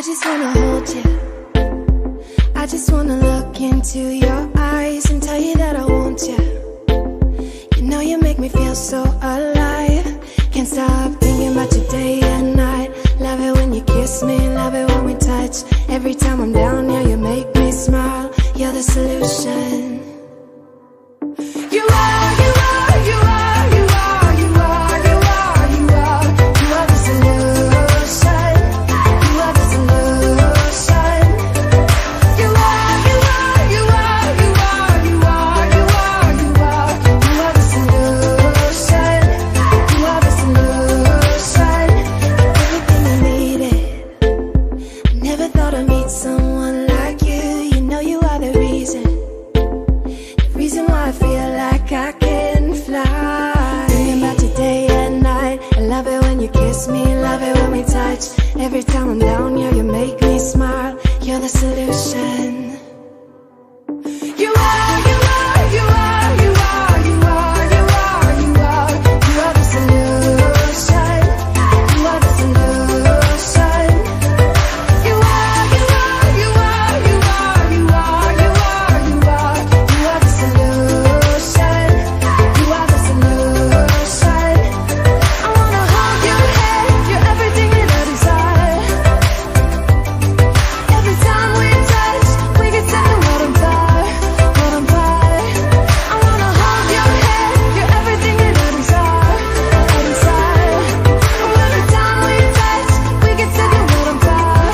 just wanna hold you. I just wanna look into your eyes and tell you that I want you. You know you make me feel so alive. Can't stop thinking about you day and night. Love it when you kiss me, love it when we touch. Every time I'm down here, you make me smile. You're the solution. You are, you are, you are, you are, you are, you are, you are. You are the solution. You are the solution. You are, you are, you are, you are, you are, you are, you are. You are the solution. You are the solution. Everything I needed. I never thought I'd meet someone like you. You know you are the reason. Reason why I feel like I can fly. Thinking about you day and night. I love it when you kiss me, love it when we touch. Every time I'm down here, you make me smile. You're the solution. You are, you are, you are, you are, you are, you are, you are. You are the solution. You are the solution. You are, you are, you are, you are, you are, you are, you are. You are the solution. You are the solution. I wanna hold your head. You're everything that I desire. Every time we touch, we get set the world on fire, world on fire. I wanna hold your head. You're everything that I desire, I desire. Oh, every time we touch, we get set the world on fire,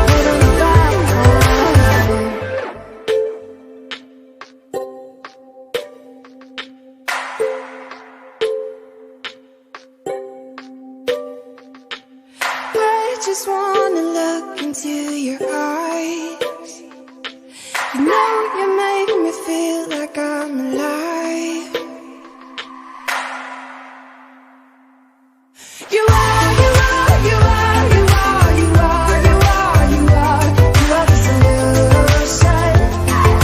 world on fire. I just wanna look into your eyes. You know you make me feel like I'm alive. You are, you are, you are, you are, you are, you are, you are. You are the solution.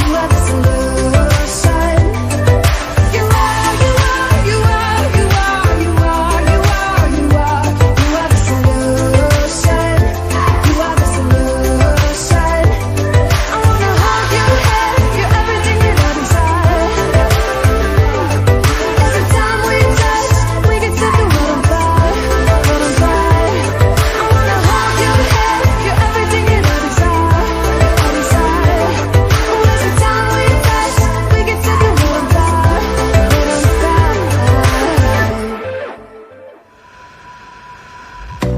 You are the solution. You are, you are, you are, you are, you are, you are, you are. You are the solution. You are the solution. I wanna hold your head. You're everything that I desire. Every time we touch, we get set the world on fire, world on fire. I wanna hold your head. You're everything that I desire, I desire. Oh, every time we touch, we get set the world on fire, world on fire.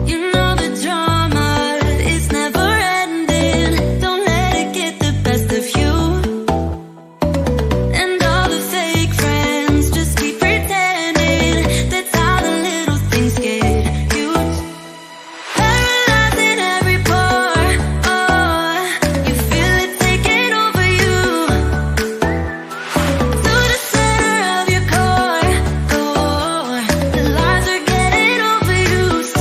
You know the drama is never ending. Don't let it get the best of you. And all the fake friends just keep pretending. That's how the little things get you. Paralyzing every pore. Oh, you feel it taking over you. To the center of your core. The lies are getting overused.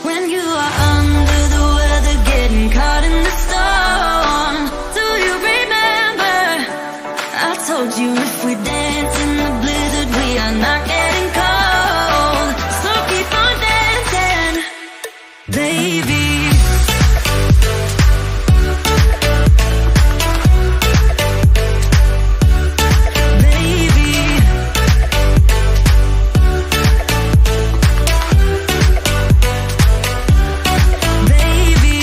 When you are under the weather, getting caught in the storm. Do you remember? I told you if we dance in the blizzard, we are not getting cold. So keep on dancing, baby. Baby. Baby.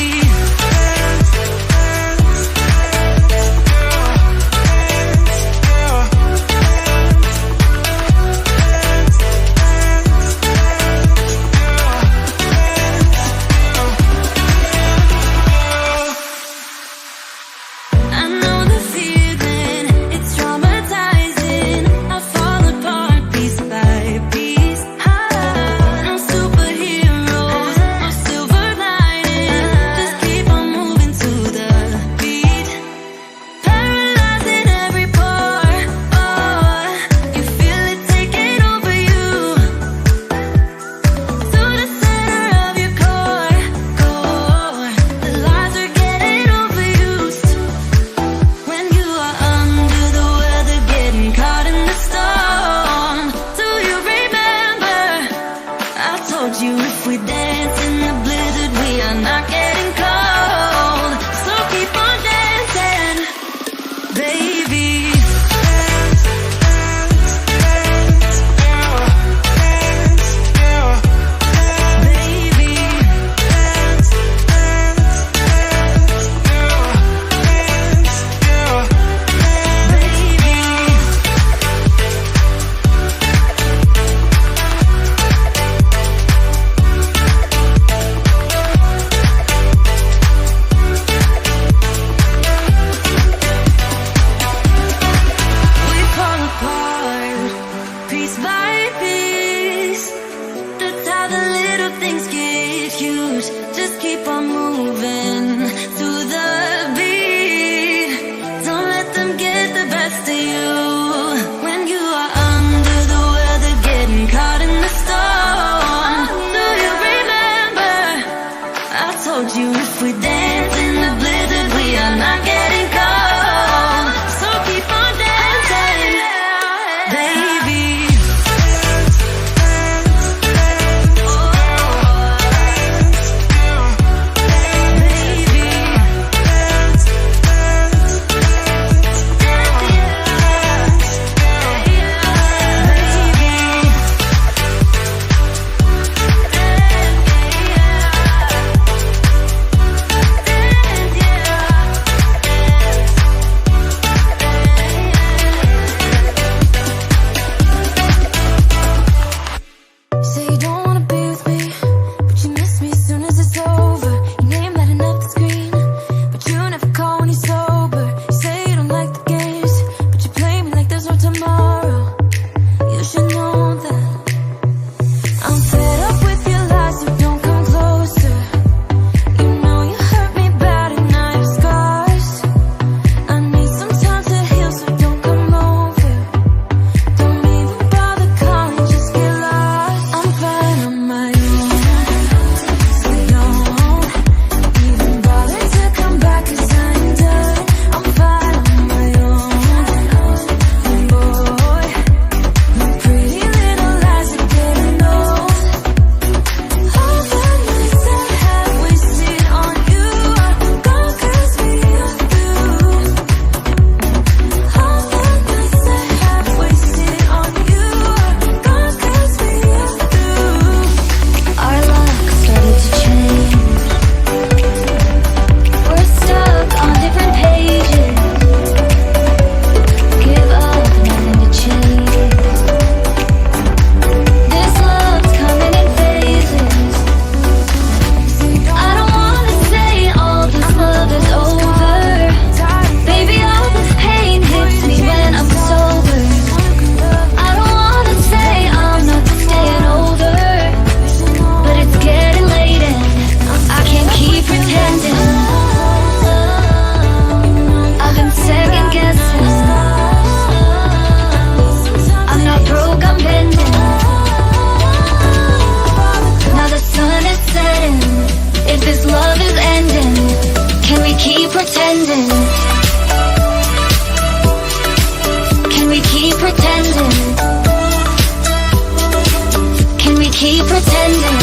keep pretending?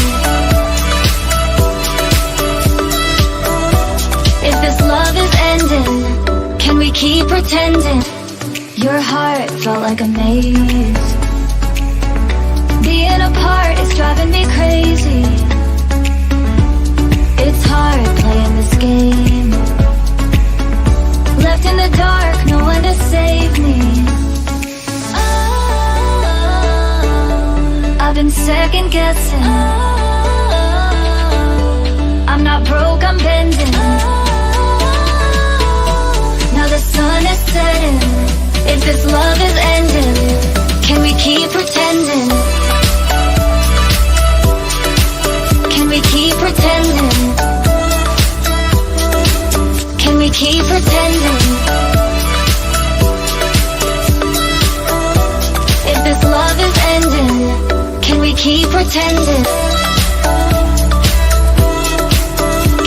If this love is ending, can we keep pretending? Your heart felt like a maze. Being apart is driving me crazy. It's hard playing this game. Left in the dark, no one to save me. I've been second guessing. I'm not broke, I'm bending. Now the sun is setting. If this love is ending, can we keep pretending? Can we keep pretending? Can we keep pretending? If this love is ending, can we keep pretending?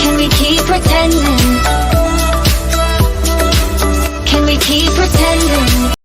Can we keep pretending?